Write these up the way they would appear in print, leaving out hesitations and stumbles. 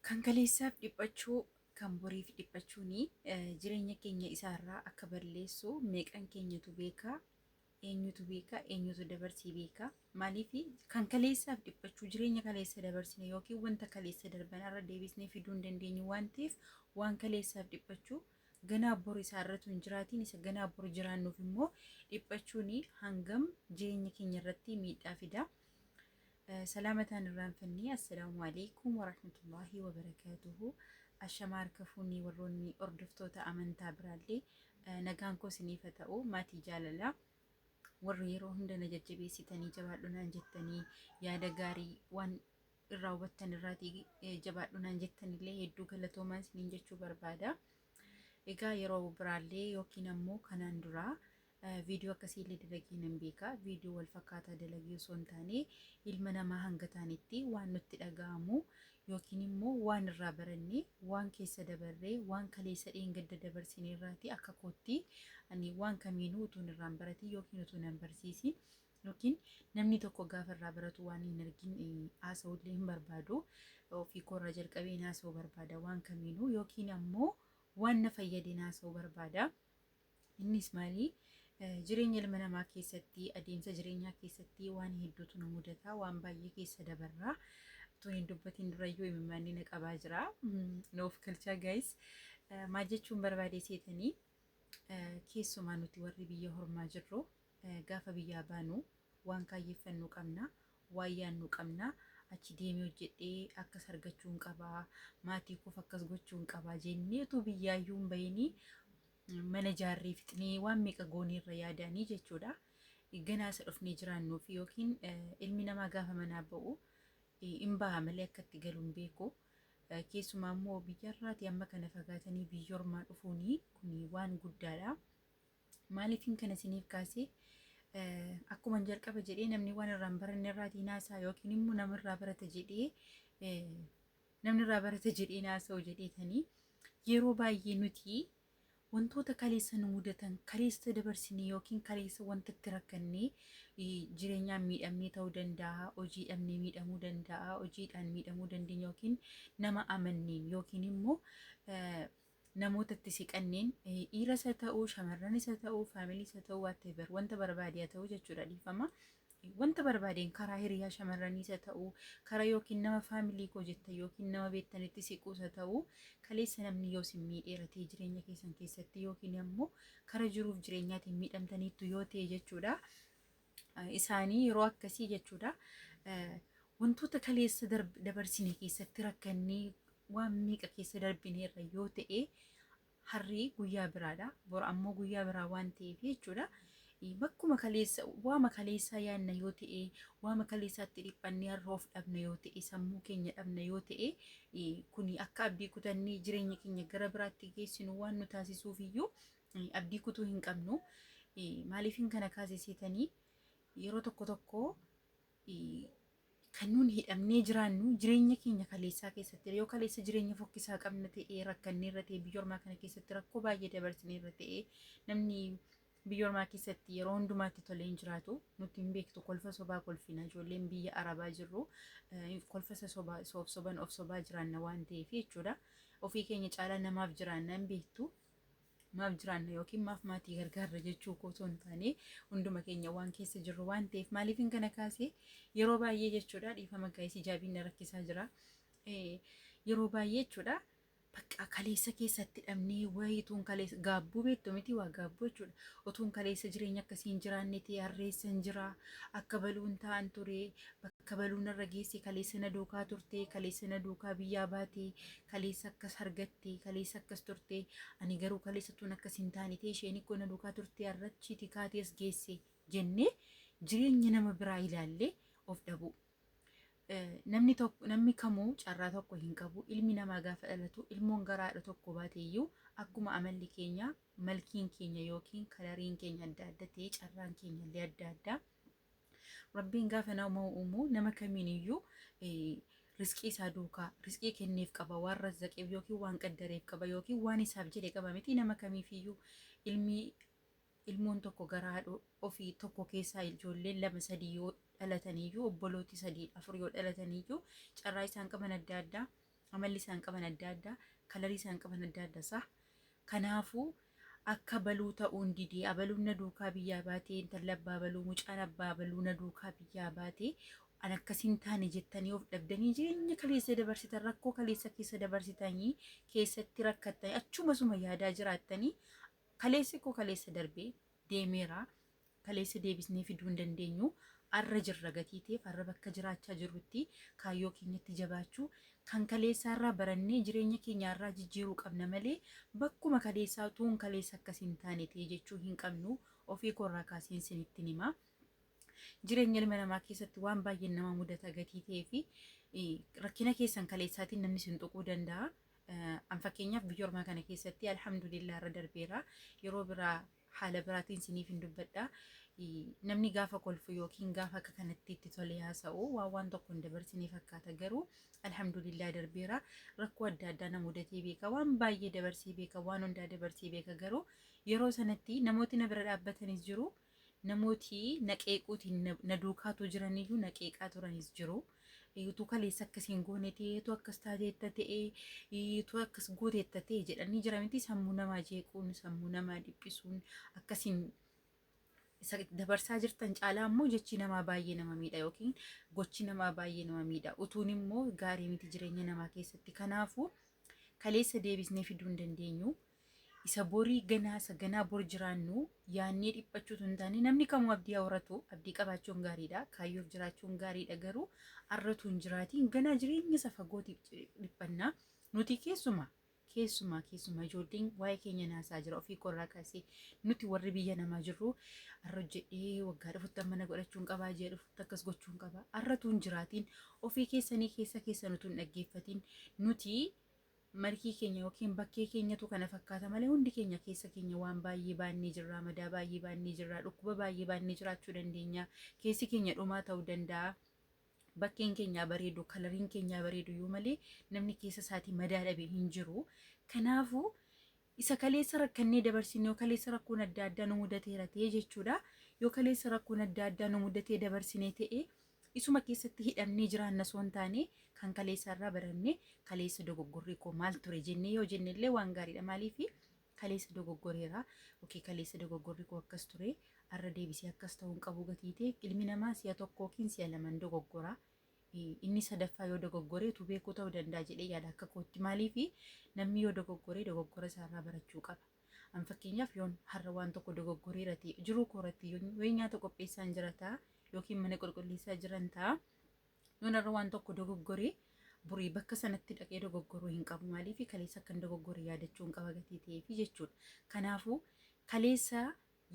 Kan kaleessaaf dhiphachuu kan boriif dhiphachuuni jireenya keenya isaarraa akka balleessu meeqan keenyatu beekaa eenyutu dabarsii beekaa maaliif kan kaleessaaf dhiphachuu jireenya kaleessa dabarsine yookiin wanta kaleessa darbanarra deebisnee fiduu hin dandeenyu waan ta'eef waan kaleessaaf dhiphachuu ganaa bor isaarratu hin jiraatiin isa ganaa bor jiraannuuf immoo dhiphachuuni hangam jireenya keenya irratti miidhaa fida. سلامة الرانفني السلام عليكم ورحمة الله وبركاته الشمار كفوني وروني أردفتو تأمن تابرالي نغانكو سنيفة أو ما تجاللا وريرو هندنا ججبي ستاني جبادونا جتاني يادا غاري وان الراوبتان الراتي جبادونا جتاني لي يدو غلطومان سنين جچو بربادا إيقا يرو برالي يوكي نمو كانان درا فيديو akkasii illee dalagii nan beeka viidiyoo wal fakkaataa dalagii osoo hin taane ilma namaa hanga taanitti waan nutti dhaga'amu yookiin immoo waan irraa baranne waan keessa dabarree waan kaleessa dheengadda dabarsine irraati akka kootti ani waan kamiinuu utuun irraan barati yookiin utuun hin barsiisin yookiin namni tokko gaafa irraa baratu waan hin argin haasa'ullee hin barbaadu ofii koorraa jalqabee haasa'uu barbaada waan kamiinuu yookiin ammoo waan na fayyadeen haasa'uu barbaada innis maali jireenya ilma namaa keessatti adeemsa jireenyaa keessatti waan hedduutu nu mudata waan baay'ee keessa dabarraa utuu hin dubbatiin durayyuu imimmaanni na qabaa jira noof galchaa gaayis maal jechuun barbaade seetanii keessumaa nuti warri biyya hormaa jirru gaafa biyyaa baanu waan kaayyeeffannuu qabna waan yaannuu qabna achi deemee hojjedhee akkas argachuun qabaa maatii koof akkas gochuun qabaa jennee utuu biyyaayyuu hin bayinii mana jaarrii fixnee waan meeqa goonii irra yaadanii jechuudha. Ganaasa dhufnee jiraannuuf yookiin ilmi namaa gaafa manaa ba'u hin baha malee akka itti galu hin beeku. Keessumaa immoo biyyarraati amma kana fagaatanii biyya ormaa dhufuuni kun waan guddaadha. Maaliifin kana isiniif kaasee akkuma jalqaba jedhee namni waan irraan baranne irraatii naasaa yookiin immoo namirraa barata jedhee naasa'u jedheetanii yeroo baay'ee nuti wantoota kaleessa nu mudatan kaleessa dabarsine yookiin kaleessa wanta itti rakkannee jireenyaan miidhamnee ta'uu danda'a hojii dhabnee miidhamuu danda'a hojiidhaan miidhamuu dandeenya yookiin nama amanneen yookiin immoo namoota itti siqanneen dhiiras haa ta'uu shamarranis haa ta'uu faamiliis haa ta'uu whatever wanta barbaade haa ta'uu jechuudha dhiifama. Wanta barbaadeen karaa hiriyaa shamarraniis haa ta'uu karaa yookiin nama faamilii koo jettan yookiin nama beektanitti siquus haa ta'uu kaleessa namni yoo sin miidheeratee jireenya keessan keessatti yookiin ammoo karaa jiruuf jireenyaatiin miidhamtaniittu yoo ta'e jechuudha. Isaanii yeroo akkasii jechuudha wantoota kaleessa dabarsine keessatti rakkannee waan meeqa keessa darbineerra yoo ta'e harrii guyyaa biraadha bor ammoo guyyaa biraa waan ta'eef jechuudha. Bakkuma kaleessa waama kaleessaa yaanna yoo ta'e waama kaleessaatti dhiphannee har'a of dhabna yoo ta'e sammuu keenya dhabna yoo ta'e kuni akka abdii kutannee jireenya keenya gara biraatti geessinu waan nu taasisuuf iyyuu abdii kutuu hin qabnu. Maaliifin kana kaasiseetanii yeroo tokko kan nuun hidhamnee jiraannu jireenya keenya kaleessaa keessatti yoo kaleessa jireenya fokkisaa qabna ta'e rakkannee irra ta'e biyya ormaa kana keessatti rakkoo baay'ee dabarsinee irra ta'e namni biyya ormaa keessatti yeroo hundumaatti tolee hin jiraatu nuti hin beektu kolfa sobaa kolfina ijoolleen biyya arabaa jirru kolfa soban of sobaa jiraanna waan ta'eef jechuudha ofii keenya caalaa namaaf jiraanna hin beektu maaf jiraanna yookiin maaf maatii gargaarra jechuu kootoo hin taane hunduma keenya waan keessa jirru waan ta'eef maaliifin kana kaasee yeroo baay'ee jechuudha dhiifama gaayis ijaabiin na rakkisaa jira yeroo baay'ee jechuudha. Bakka kaleessa keessatti dhabnee wayituun kaleessa gaabbuu beektu miti waa gaabbuu jechuudha. Otuun kaleessa jireenya akkasiin jiraanne ta'e harreessan jira akka baluun ta'an ture bakka baluun irra geesse kaleessa na duukaa turte kaleessa na duukaa biyyaa baate kaleessa akkas argatte kaleessa akkas turte ani garuu kaleessa tuun akkas hin taane ta'e isheen ikkoo na duukaa turte har'achiiti kaatees geesse jennee jireenya nama biraa ilaallee of dhabu. Namni kamuu carraa tokko hin qabu ilmi namaa gaafa dhalatu ilmoon garaadha tokko baateeyyuu akkuma amalli keenya malkiin keenya yookiin kalariin keenya adda adda ta'e carraan keenya illee adda adda rabbiin gaafa nama uumu nama kamiiniyyuu riskii isaa duukaa riskii kenneef qaba waan razzaqeef yookiin waan qaddareef qaba yookiin waan isaaf jedhe qaba miti nama kamiifiyyuu ilmoon tokko garaadha ofii tokko keessaa ijoolleen lama sadii yoo dhalataniiyyuu obbolooti sadii afur yoo dhalataniiyyuu carraa isaan qaban adda addaa amalli isaan qaban adda addaa, kalarii isaan qaban adda adda isaa. Kanaafuu akka baluu ta'uun didee abaluun na duukaa biyyaa baatee intalli abbaa baluu mucaan abbaa baluu na duukaa biyyaa baatee an akkasiin taane jettanii of dhabdanii jireenya kaleessa dabarsitan rakkoo kaleessa keessa dabarsitanii keessatti rakkatanii achuma suma yaadaa jiraattanii kaleessi koo kaleessa darbee deemeera kaleessa deebisnee fiduu hin dandeenyu arra jirra gatii ta'eef arra bakka jiraachaa jirrutti kaayyoo keenyatti jabaachuu kan kaleessaarraa barannee jireenya keenyaarraa jijjiiruu qabna malee bakkuma kaleessaa tuun kaleessa akkasiin taane ta'e jechuu hin qabnu ofii korraa kaaseen sinitti hima. Jireenya ilma namaa keessatti waan baay'een nama mudata gatii ta'ee fi rakkina keessan kaleessaatiin namni sin tuquu danda'a. An fakkeenyaaf biyya ormaa kana keessatti alhamdulillah irra darbeera yeroo biraa haala biraatiin siniif hin dubbadha. Namni gaafa kolfu yookiin gaafa akka kanatti itti tole haasa'u waan tokko hin dabarsinee fakkaata garuu alhamdulillah darbeera rakkoo adda addaa na mudatee beeka waan baay'ee dabarsee beeka waan hundaa dabarsee beeka garuu yeroo sanatti namooti na bira dhaabbatanis jiru namooti na qeequutiin na duukaatu jiraniyyuu na qeeqaa turanis jiru. Utuu kaleessa akkasiin goone ta'eetu akkas taateetta ta'ee utuu akkas gooteetta ta'e jedhanii jira miti sammuu namaa jeequun sammuu namaa dhiphisuun akkasiin dabarsaa jirtan caalaa immoo jechi namaa baay'ee nama miidha yookiin gochi namaa baay'ee nama miidha utuun immoo gaarii miti jireenya namaa keessatti. Kanaafuu kaleessa deebisnee fiduu hin dandeenyu isa borii ganaa bor jiraannu yaannee dhiphachuutu hin taane namni kamuu abdii horatu abdii qabaachuun gaariidha kaayyoof jiraachuun gaariidha garuu arratu hin jiraatiin ganaa jireenya isa fagootiif dhiphannaa nuti keessumaa ijoolleen waa'ee keenya naasaa jira ofii korraa kaasee nuti warri biyya namaa jirru arra jedhee waggaa dhufutti mana godhachuun qabaa jee dhufutti akkas gochuun qabaa arratu hin jiraatiin ofii keessanii keessan utuu hin dhaggeeffatiin nuti markii keenya yookiin bakkee keenyatu kana fakkaata malee hundi keenya keessa keenya waan baay'ee baannee jirra madaa baay'ee baannee jirra dhukkuba baay'ee baannee jiraachuu dandeenya keessi keenya dhumaa ta'uu danda'a. Bakkeen keenya bareedu kalariin keenya bareedu yoo malee namni keessa isaatii madaa dhabe hin jiru. Kanaafuu isa kaleessa rakkannee dabarsine yoo kaleessa rakkoon adda addaa nu mudateera ta'e jechuudha. Yoo kaleessa rakkoon adda addaa nu mudatee dabarsine ta'e isuma keessatti hidhannee jiraanna osoo hin taane kan kaleessarraa barannee kaleessa dogoggorrii koo maal ture jennee yoo jennellee waan gaariidha. Maaliif kaleessa dogoggoreera yookiin kaleessa dogoggorrii koo akkas ture arra deebisee akkas ta'uu hin qabu gatii ta'e ilmi namaa si'a tokko yookiin si'a lamaan dogoggora. Inni sadaffaa yoo dogoggoreetu beekuu ta'uu danda'a jedhee yaada akka kootti. Maaliif namni yoo dogoggoree dogoggora isaarraa barachuu qaba. An fakkeenyaaf yoon har'a waan tokko dogoggoreera ta'e jiruu koorratti yoo nyaata qopheessaan jira ta'a yookiin mana qulqulleessaa jiran ta'a yoon har'a waan tokko dogoggoree burii bakka sanatti dhaqee dogoggoruu hin qabu. Maaliif kaleessa akkan dogoggoree yaadachuu hin qaba gatii ta'eef jechuudha. Kanaafuu kaleessa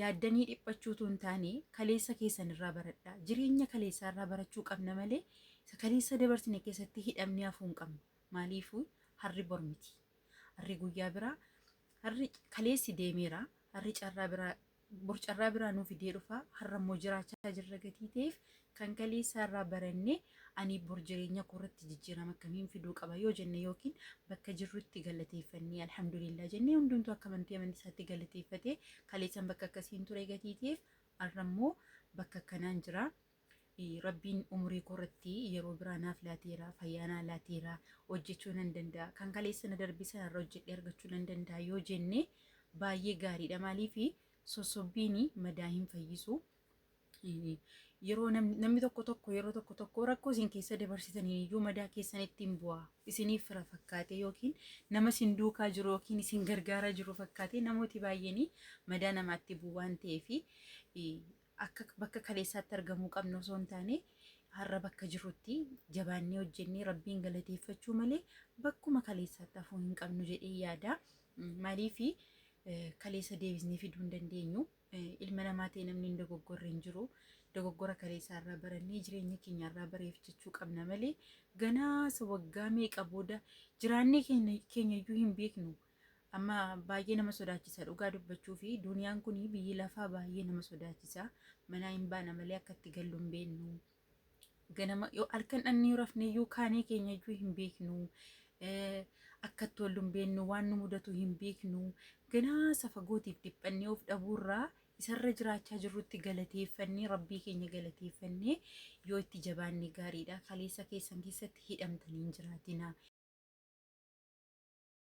yaaddanii dhiphachuutu hin taane kaleessa keessan irraa baradhaa. Jireenya kaleessaa irraa barachuu qabna malee kaleessa dabarsine keessatti hidhamnee hafuu hin qabnu. Maaliif harri bor miti. Harri guyyaa biraa harri kaleessi deemeera harri carraa biraa nuuf fidee dhufa har'a immoo jiraachaa jirra gatii ta'eef kan kaleessa irraa barannee ani bor jireenya koorratti jijjiirama akkamiin fiduu qaba yoo jenne yookiin bakka jirrutti galateeffannee alhamdulillah jennee hundumtuu akka amantii isaatti galateeffatee kaleessan bakka akkasiin ture gatii ta'eef har'a immoo bakka akkanaan jira. Rabbiin umurii koorratti yeroo biraa naaf laateera fayyaa naa laateera hojjechuu nan danda'a kan kaleessa na darbisan irra hojjedhee argachuu nan danda'a yoo jenne baay'ee gaariidha. Maaliif sossobbiin madaa hin fayyisu. Yeroo namni tokko yeroo tokko rakkoo isin keessa dabarsitanii iyyuu madaa keessan ittiin bu'aa isiniif fira fakkaate yookiin nama isin duukaa jiru yookiin isin gargaaraa jiru fakkaate namooti baay'een madaa namaatti bu'u waan ta'eef akka bakka kaleessaatti argamuu qabnu osoo hin taane har'a bakka jirrutti jabaannee hojjennee rabbiin galateeffachuu malee bakkuma kaleessaatti hafuu hin qabnu jedhee yaada. Maaliif kaleessa deebisnee fiduu hin dandeenyu ilma namaa ta'e namni hin dogoggorre hin jiru. Dogoggora kaleessaarraa barannee jireenya keenyaarraa bareeffachuu qabna malee ganaasa waggaa meeqa booda jiraannee keenya iyyuu hin beeknu. Amma baay'ee nama sodaachisa dhugaa dubbachuu fi duniyaan kun biyyi lafaa baay'ee nama sodaachisa. Manaa hin baana malee akka itti gallu hin beeknu. Ganama yoo halkan dhannee rafnee iyyuu kaanee keenya iyyuu hin beeknu. Akka itti wallu hin beeknu waan nu mudatu hin beeknu. Ganaasa fagootiif dhiphannee of dhabuurraa isarra jiraachaa jirrutti galateeffannee rabbii keenya galateeffannee yoo itti jabaanne gaariidha. Kaleessa keessan keessatti hidhamtanii hin jiraatina.